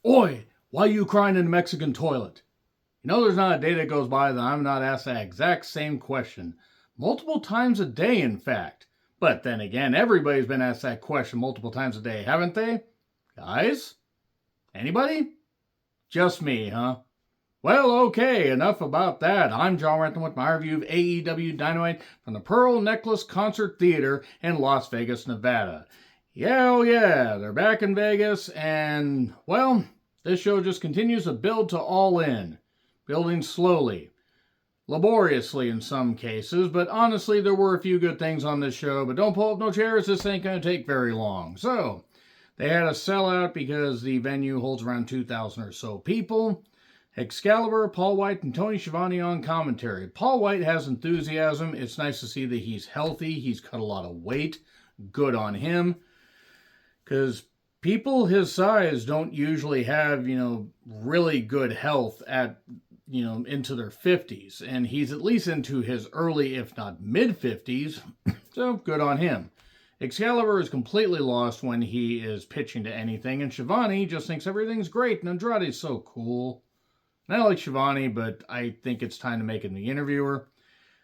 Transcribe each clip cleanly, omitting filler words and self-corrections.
Oi, why you crying in the Mexican toilet? You know, there's not a day that goes by that I'm not asked that exact same question. Multiple times a day, in fact. But then again, everybody's been asked that question multiple times a day, haven't they? Guys? Anybody? Just me, huh? Well, okay, enough about that. I'm John Rant with my review of AEW Dynamite from the Pearl Necklace Concert Theater in Las Vegas, Nevada. Yeah, oh yeah, they're back in Vegas, and, well, this show just continues to build to All In. Building slowly, laboriously in some cases, but honestly, there were a few good things on this show, but don't pull up no chairs, this ain't going to take very long. So, they had a sellout because the venue holds around 2,000 or so people. Excalibur, Paul White, and Tony Schiavone on commentary. Paul White has enthusiasm. It's nice to see that he's healthy. He's cut a lot of weight. Good on him. Because people his size don't usually have, really good health at, into their 50s. And he's at least into his early, if not mid 50s. So good on him. Excalibur is completely lost when he is pitching to anything. And Schiavone just thinks everything's great. And Andrade's so cool. And I like Schiavone, but I think it's time to make him the interviewer.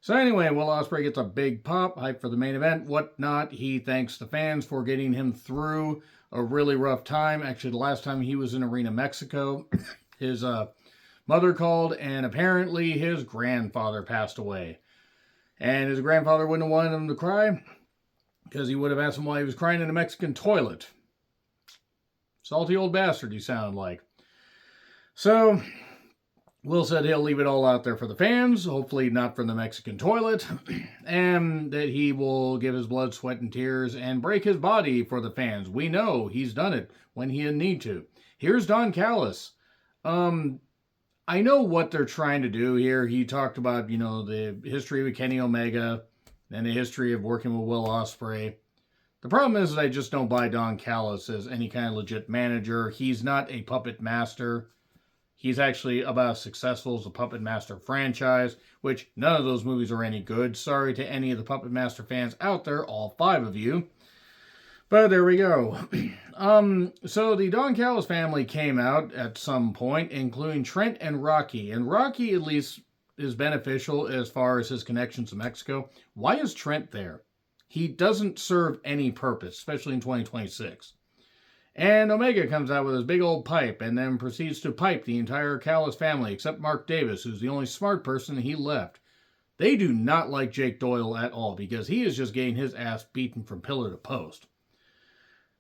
So anyway, Will Ospreay gets a big pop, hype for the main event, whatnot. He thanks the fans for getting him through a really rough time. Actually, the last time he was in Arena, Mexico, his mother called, and apparently his grandfather passed away. And his grandfather wouldn't have wanted him to cry, because he would have asked him why he was crying in a Mexican toilet. Salty old bastard, he sounded like. So, Will said he'll leave it all out there for the fans, hopefully not from the Mexican toilet, and that he will give his blood, sweat, and tears and break his body for the fans. We know he's done it when he didn't need to. Here's Don Callis. I know what they're trying to do here. He talked about, the history with Kenny Omega and the history of working with Will Ospreay. The problem is that I just don't buy Don Callis as any kind of legit manager. He's not a puppet master. He's actually about as successful as the Puppet Master franchise, which none of those movies are any good. Sorry to any of the Puppet Master fans out there, all 5 of you. But there we go. So the Don Callis family came out at some point, including Trent and Rocky. And Rocky, at least, is beneficial as far as his connections to Mexico. Why is Trent there? He doesn't serve any purpose, especially in 2026. And Omega comes out with his big old pipe and then proceeds to pipe the entire Callis family except Mark Davis, who's the only smart person he left. They do not like Jake Doyle at all because he is just getting his ass beaten from pillar to post.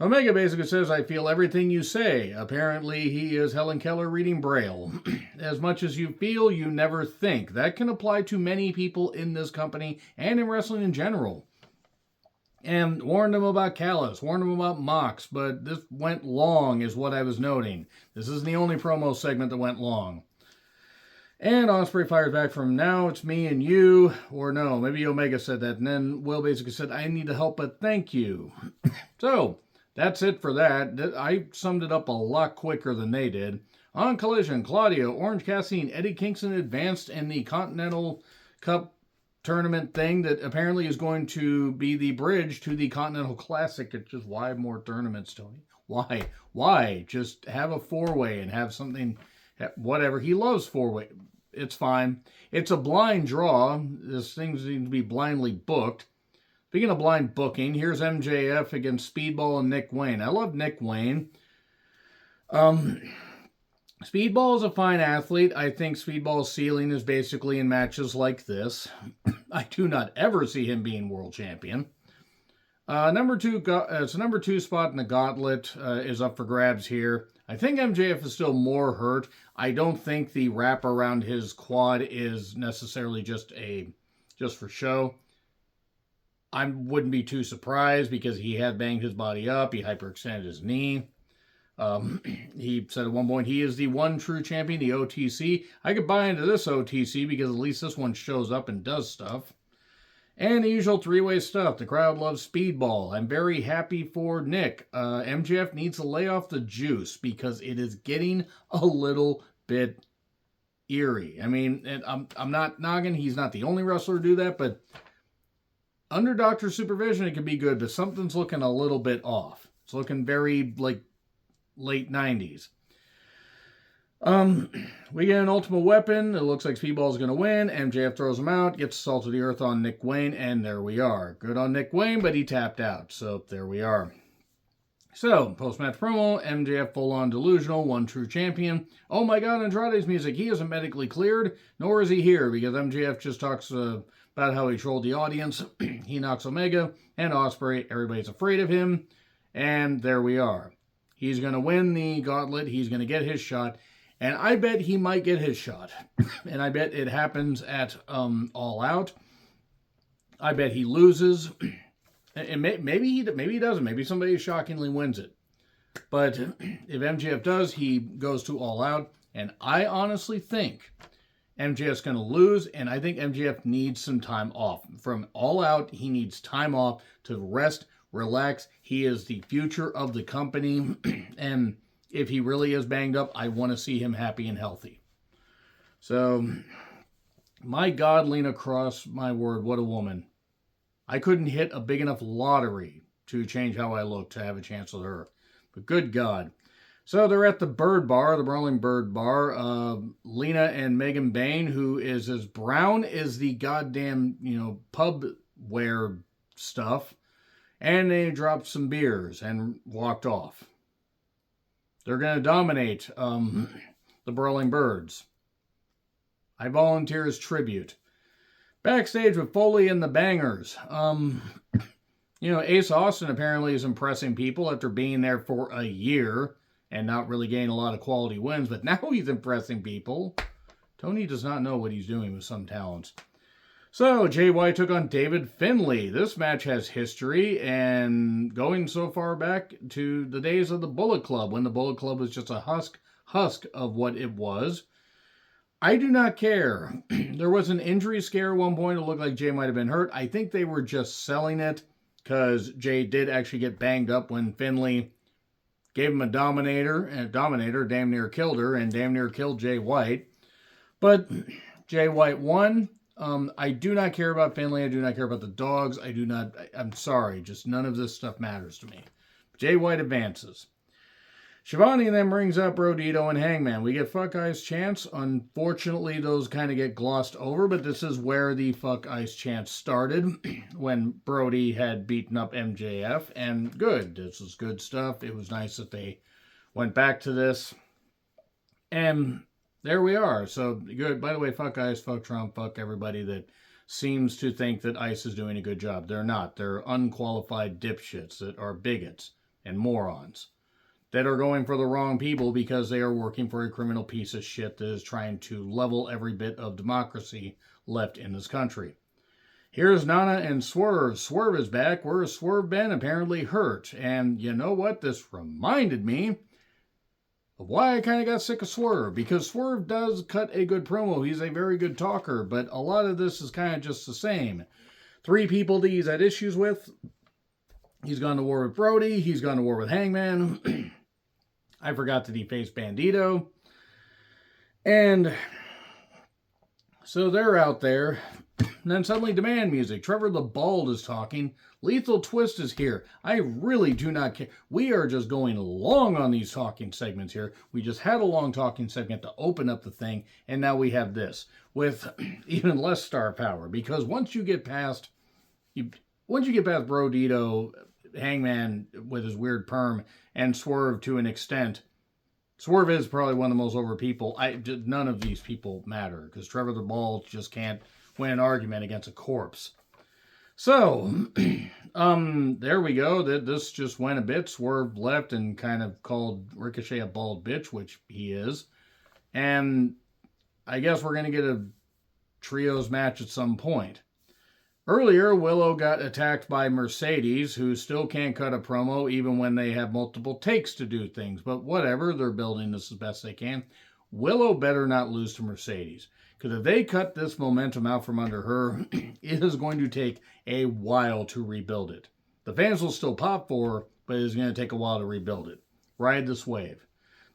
Omega basically says, I feel everything you say. Apparently he is Helen Keller reading Braille. As much as you feel, you never think. That can apply to many people in this company and in wrestling in general. And warned him about Callis, warned him about Mox, but this went long is what I was noting. This isn't the only promo segment that went long. And Ospreay fires back from, now it's me and you, or no, maybe Omega said that, and then Will basically said, I need the help, but thank you. So, that's it for that. I summed it up a lot quicker than they did. On Collision, Claudio, Orange Cassidy, and Eddie Kingston advanced in the Continental Cup tournament thing that apparently is going to be the bridge to the Continental Classic. It's just, why more tournaments, Tony? Why? Just have a 4-way and have something, whatever. He loves 4-way. It's fine. It's a blind draw. This thing seems to be blindly booked. Speaking of blind booking, here's MJF against Speedball and Nick Wayne. I love Nick Wayne. Speedball is a fine athlete. I think Speedball's ceiling is basically in matches like this. I do not ever see him being world champion. Number 2 spot in the gauntlet is up for grabs here. I think MJF is still more hurt. I don't think the wrap around his quad is necessarily just for show. I wouldn't be too surprised because he had banged his body up. He hyperextended his knee. He said at one point he is the one true champion, the OTC. I could buy into this OTC because at least this one shows up and does stuff. And the usual 3-way stuff. The crowd loves Speedball. I'm very happy for Nick. MJF needs to lay off the juice because it is getting a little bit eerie. I mean, I'm not knocking. He's not the only wrestler to do that, but under doctor supervision, it can be good, but something's looking a little bit off. It's looking very, late 90s. Um, we get an Ultimate Weapon. It looks like Speedball's going to win. MJF throws him out, gets Salt of the Earth on Nick Wayne, and there we are. Good on Nick Wayne, but he tapped out, so there we are. So, post-match promo, MJF full-on delusional, one true champion. Oh my god, Andrade's music. He isn't medically cleared, nor is he here, because MJF just talks about how he trolled the audience. He knocks Omega and Ospreay. Everybody's afraid of him, and there we are. He's going to win the gauntlet. He's going to get his shot. And I bet he might get his shot. And I bet it happens at All Out. I bet he loses. And maybe he doesn't. Maybe somebody shockingly wins it. But if MJF does, he goes to All Out. And I honestly think MJF's going to lose. And I think MJF needs some time off. From All Out, he needs time off to rest, relax. He is the future of the company. And if he really is banged up, I want to see him happy and healthy. So, my God, Lena Cross, my word, what a woman. I couldn't hit a big enough lottery to change how I look to have a chance with her. But good God. So they're at the Bird Bar, the Brawling Bird Bar. Lena and Megan Bain, who is as brown as the goddamn, pub wear stuff. And they dropped some beers and walked off. They're going to dominate the Brawling Birds. I volunteer as tribute. Backstage with Foley and the Bangers. Ace Austin apparently is impressing people after being there for a year and not really getting a lot of quality wins, but now he's impressing people. Tony does not know what he's doing with some talents. So, Jay White took on David Finlay. This match has history, and going so far back to the days of the Bullet Club, when the Bullet Club was just a husk of what it was. I do not care. There was an injury scare at one point. It looked like Jay might have been hurt. I think they were just selling it, because Jay did actually get banged up when Finlay gave him a Dominator, and a Dominator damn near killed her, and damn near killed Jay White. But Jay White won. I do not care about Finlay. I do not care about the dogs. I'm sorry. Just none of this stuff matters to me. Jay White advances. Shivani then brings up Brodito and Hangman. We get Fuck Ice chants. Unfortunately, those kind of get glossed over, but this is where the Fuck Ice chants started, when Brody had beaten up MJF. And good. This was good stuff. It was nice that they went back to this. And there we are. So, good. By the way, fuck Ice, fuck Trump, fuck everybody that seems to think that Ice is doing a good job. They're not. They're unqualified dipshits that are bigots and morons that are going for the wrong people because they are working for a criminal piece of shit that is trying to level every bit of democracy left in this country. Here's Nana and Swerve. Swerve is back. Where has Swerve been? Apparently hurt. And you know what? This reminded me of why I kind of got sick of Swerve, because Swerve does cut a good promo. He's a very good talker, but a lot of this is kind of just the same. 3 people that he's had issues with. He's gone to war with Brody. He's gone to war with Hangman. I forgot that he faced Bandito. And so they're out there. And then suddenly demand music. Trevor the Bald is talking. Lethal Twist is here. I really do not care. We are just going long on these talking segments here. We just had a long talking segment to open up the thing, and now we have this with even less star power. Because once you get past Brodito, Hangman with his weird perm, and Swerve to an extent, Swerve is probably one of the most over people. None of these people matter, because Trevor the Bald just can't win an argument against a corpse. So, there we go. This just went a bit. Swerve left and kind of called Ricochet a bald bitch, which he is. And I guess we're going to get a trios match at some point. Earlier, Willow got attacked by Mercedes, who still can't cut a promo even when they have multiple takes to do things. But whatever, they're building this as best they can. Willow better not lose to Mercedes. Because if they cut this momentum out from under her, it is going to take a while to rebuild it. The fans will still pop for her, but it is going to take a while to rebuild it. Ride this wave.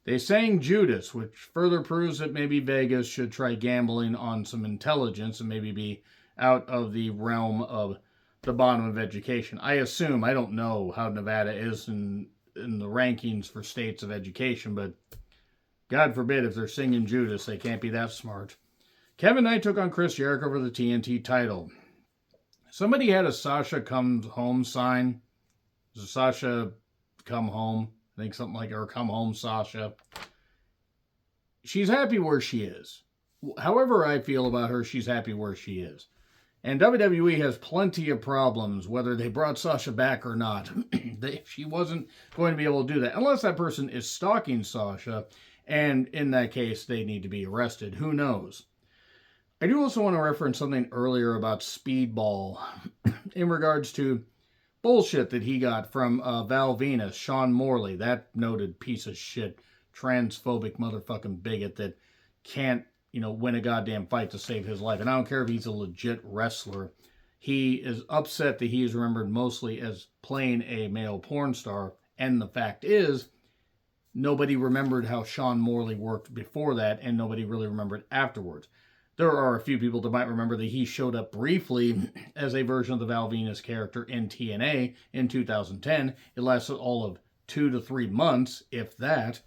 They sang Judas, which further proves that maybe Vegas should try gambling on some intelligence and maybe be out of the realm of the bottom of education. I assume, I don't know how Nevada is in the rankings for states of education, but God forbid if they're singing Judas, they can't be that smart. Kevin Knight took on Chris Jericho for the TNT title. Somebody had a Sasha come home sign. Is it Sasha come home? I think something like, or come home Sasha. She's happy where she is. However I feel about her, she's happy where she is. And WWE has plenty of problems, whether they brought Sasha back or not. She wasn't going to be able to do that, unless that person is stalking Sasha, and in that case, they need to be arrested. Who knows? I do also want to reference something earlier about Speedball in regards to bullshit that he got from Val Venus, Sean Morley, that noted piece of shit, transphobic motherfucking bigot that can't win a goddamn fight to save his life. And I don't care if he's a legit wrestler. He is upset that he is remembered mostly as playing a male porn star. And the fact is, nobody remembered how Sean Morley worked before that, and nobody really remembered afterwards. There are a few people that might remember that he showed up briefly as a version of the Val Venus character in TNA in 2010. It lasted all of 2 to 3 months, if that.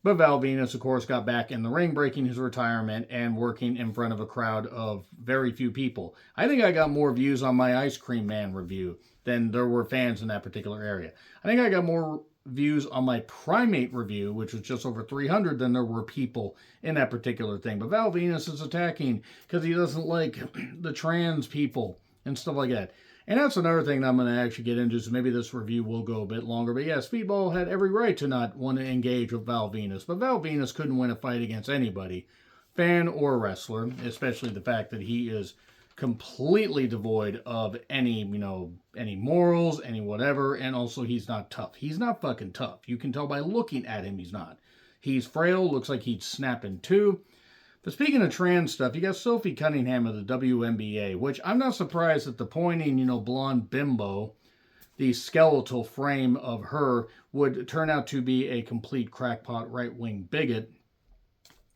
But Val Venus, of course, got back in the ring, breaking his retirement and working in front of a crowd of very few people. I think I got more views on my Ice Cream Man review than there were fans in that particular area. I think I got more views on my Primate review, which was just over 300, than there were people in that particular thing. But Val Venus is attacking because he doesn't like the trans people and stuff like that. And that's another thing that I'm going to actually get into, so maybe this review will go a bit longer. But yeah, Speedball had every right to not want to engage with Val Venus. But Val Venus couldn't win a fight against anybody, fan or wrestler, especially the fact that he is completely devoid of any morals, any whatever, and also he's not tough. He's not fucking tough. You can tell by looking at him he's not. He's frail, looks like he'd snap in two. But speaking of trans stuff, you got Sophie Cunningham of the WNBA, which I'm not surprised that the pointing, blonde bimbo, the skeletal frame of her, would turn out to be a complete crackpot right-wing bigot.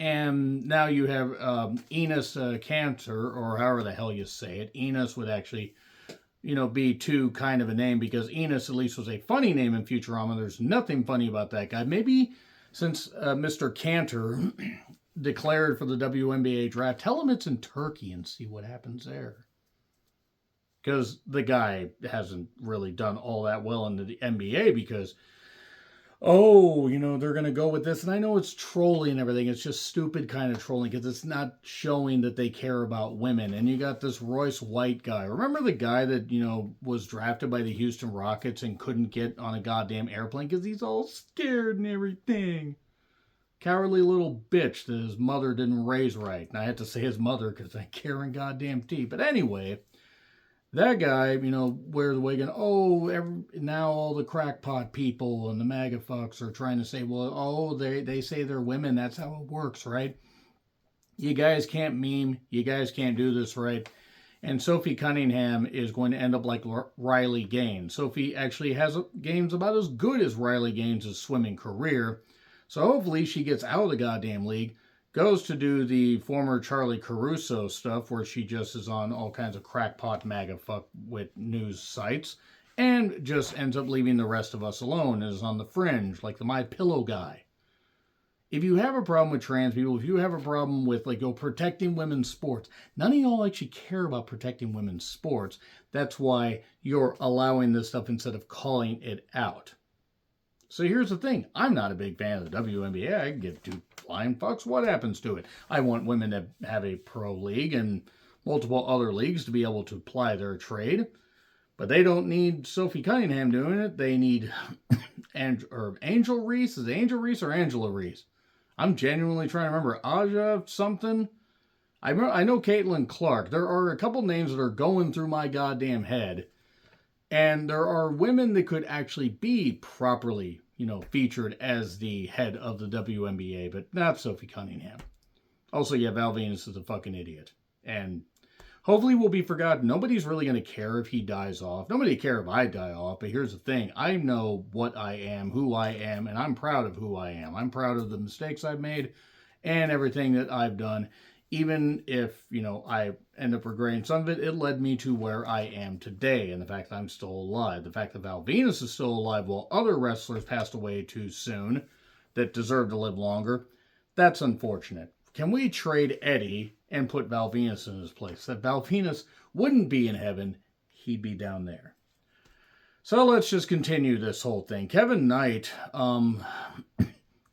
And now you have Enos Cantor, or however the hell you say it. Enos would actually, be too kind of a name, because Enos at least was a funny name in Futurama. There's nothing funny about that guy. Maybe since Mr. Cantor declared for the WNBA draft, tell him it's in Turkey and see what happens there. Because the guy hasn't really done all that well in the NBA, because they're going to go with this. And I know it's trolling and everything. It's just stupid kind of trolling, because it's not showing that they care about women. And you got this Royce White guy. Remember the guy that, was drafted by the Houston Rockets and couldn't get on a goddamn airplane because he's all scared and everything? Cowardly little bitch that his mother didn't raise right. And I had to say his mother because I care in goddamn tea. But anyway, that guy, wears the wig, and now all the crackpot people and the MAGA fucks are trying to say, well, they say they're women. That's how it works, right? You guys can't meme. You guys can't do this right. And Sophie Cunningham is going to end up like Riley Gaines. Sophie actually has games about as good as Riley Gaines' swimming career. So hopefully she gets out of the goddamn league, goes to do the former Charlie Caruso stuff, where she just is on all kinds of crackpot MAGA fuck with news sites, and just ends up leaving the rest of us alone, is on the fringe, like the My Pillow guy. If you have a problem with trans people, if you have a problem with protecting women's sports, none of y'all actually care about protecting women's sports. That's why you're allowing this stuff instead of calling it out. So here's the thing. I'm not a big fan of the WNBA. I can give two flying fucks what happens to it. I want women to have a pro league and multiple other leagues to be able to ply their trade. But they don't need Sophie Cunningham doing it. They need Angel Reese. Is it Angel Reese or Angela Reese? I'm genuinely trying to remember. Aja something? I know Caitlin Clark. There are a couple names that are going through my goddamn head. And there are women that could actually be properly, featured as the head of the WNBA, but not Sophie Cunningham. Also, yeah, Val Venus is a fucking idiot. And hopefully we'll be forgotten. Nobody's really going to care if he dies off. Nobody cares if I die off, but here's the thing. I know what I am, who I am, and I'm proud of who I am. I'm proud of the mistakes I've made and everything that I've done. Even if, I end up regretting some of it, it led me to where I am today. And the fact that I'm still alive. The fact that Val Venus is still alive while other wrestlers passed away too soon that deserve to live longer. That's unfortunate. Can we trade Eddie and put Val Venus in his place? That Val Venus wouldn't be in heaven, he'd be down there. So let's just continue this whole thing. Kevin Knight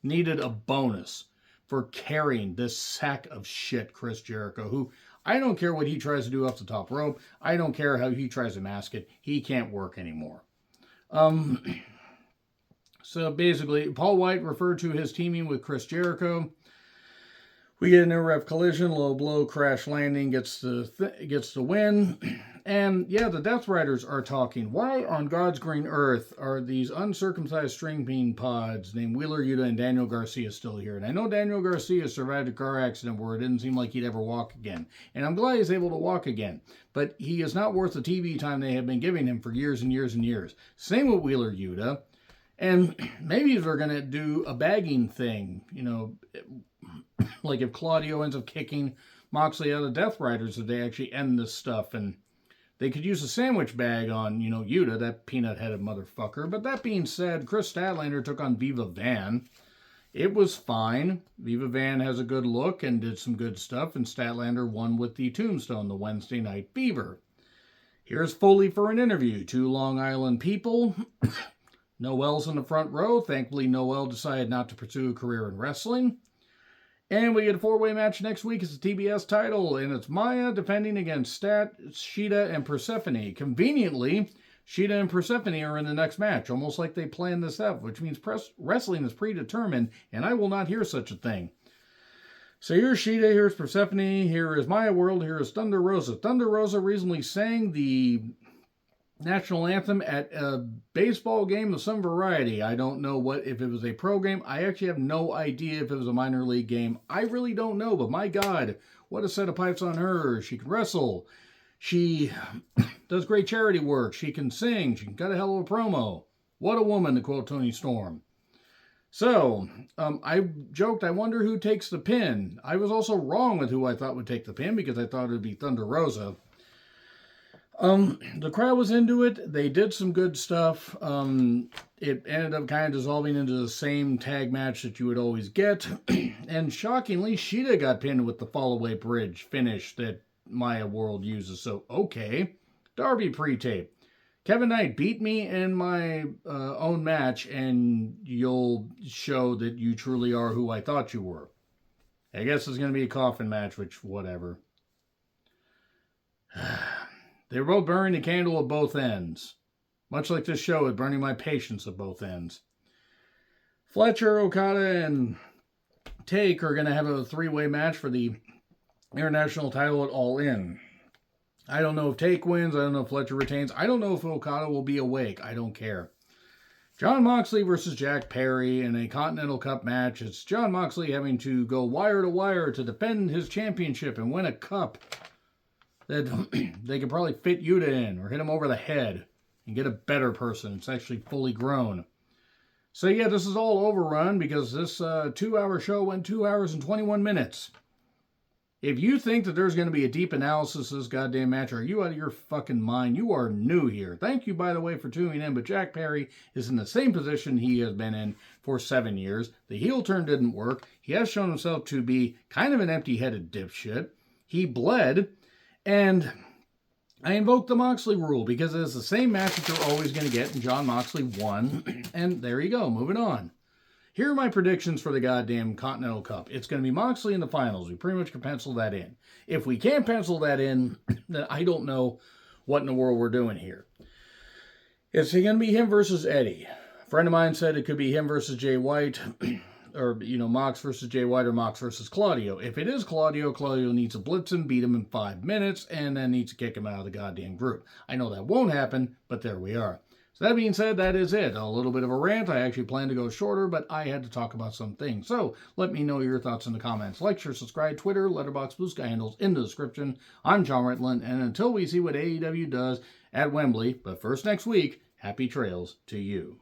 needed a bonus for carrying this sack of shit, Chris Jericho, who I don't care what he tries to do off the top rope. I don't care how he tries to mask it. He can't work anymore. So basically, Paul White referred to his teaming with Chris Jericho. We get an in-ref collision, low blow, crash landing, gets the win. And yeah, the Death Riders are talking. Why on God's green earth are these uncircumcised string bean pods named Wheeler Yuta and Daniel Garcia still here? And I know Daniel Garcia survived a car accident where it didn't seem like he'd ever walk again. And I'm glad he's able to walk again. But he is not worth the TV time they have been giving him for years and years and years. Same with Wheeler Yuta. And maybe they're going to do a bagging thing, like if Claudio ends up kicking Moxley out of Death Riders, if they actually end this stuff, and they could use a sandwich bag on, Yuta, that peanut-headed motherfucker. But that being said, Chris Statlander took on Viva Van. It was fine. Viva Van has a good look and did some good stuff, and Statlander won with the Tombstone, the Wednesday Night Fever. Here's Foley for an interview. 2 Long Island people. Noel's in the front row. Thankfully, Noel decided not to pursue a career in wrestling. And we get a 4-way match next week. It's the TBS title, and it's Maya defending against Shida, and Persephone. Conveniently, Shida and Persephone are in the next match, almost like they planned this out, which means wrestling is predetermined, and I will not hear such a thing. So here's Shida, here's Persephone, here is Maya World, here is Thunder Rosa. Thunder Rosa recently sang the national anthem at a baseball game of some variety. I don't know if it was a pro game. I actually have no idea if it was a minor league game. I really don't know, but my God, what a set of pipes on her. She can wrestle. She does great charity work. She can sing. She can cut a hell of a promo. What a woman, to quote Tony Storm. So, I joked, I wonder who takes the pin. I was also wrong with who I thought would take the pin because I thought it would be Thunder Rosa. The crowd was into it. They did some good stuff. It ended up kind of dissolving into the same tag match that you would always get. And shockingly, Shida got pinned with the fall-away bridge finish that Maya World uses. So, okay. Darby pre-tape. Kevin Knight, beat me in my own match, and you'll show that you truly are who I thought you were. I guess it's going to be a coffin match, which, whatever. They were both burning the candle at both ends. Much like this show is burning my patience at both ends. Fletcher, Okada, and Take are going to have a 3-way match for the international title at All In. I don't know if Take wins. I don't know if Fletcher retains. I don't know if Okada will be awake. I don't care. Jon Moxley versus Jack Perry in a Continental Cup match. It's Jon Moxley having to go wire to wire to defend his championship and win a cup that they could probably fit Yuta in or hit him over the head and get a better person. It's actually fully grown. So yeah, this is all overrun because this 2-hour show went 2 hours and 21 minutes. If you think that there's going to be a deep analysis of this goddamn match, are you out of your fucking mind? You are new here. Thank you, by the way, for tuning in, but Jack Perry is in the same position he has been in for 7 years. The heel turn didn't work. He has shown himself to be kind of an empty-headed dipshit. He bled. And I invoked the Moxley rule because it's the same match that you're always going to get, and Jon Moxley won. And there you go, moving on. Here are my predictions for the goddamn Continental Cup. It's going to be Moxley in the finals. We pretty much can pencil that in. If we can't pencil that in, then I don't know what in the world we're doing here. It's going to be him versus Eddie. A friend of mine said it could be him versus Jay White. Or, Mox versus Jay White or Mox versus Claudio. If it is Claudio, Claudio needs to blitz him, beat him in 5 minutes, and then needs to kick him out of the goddamn group. I know that won't happen, but there we are. So that being said, that is it. A little bit of a rant. I actually planned to go shorter, but I had to talk about some things. So let me know your thoughts in the comments. Like, share, subscribe, Twitter, Letterboxd, Blue Sky handles in the description. I'm John Ritland, and until we see what AEW does at Wembley, but first next week, happy trails to you.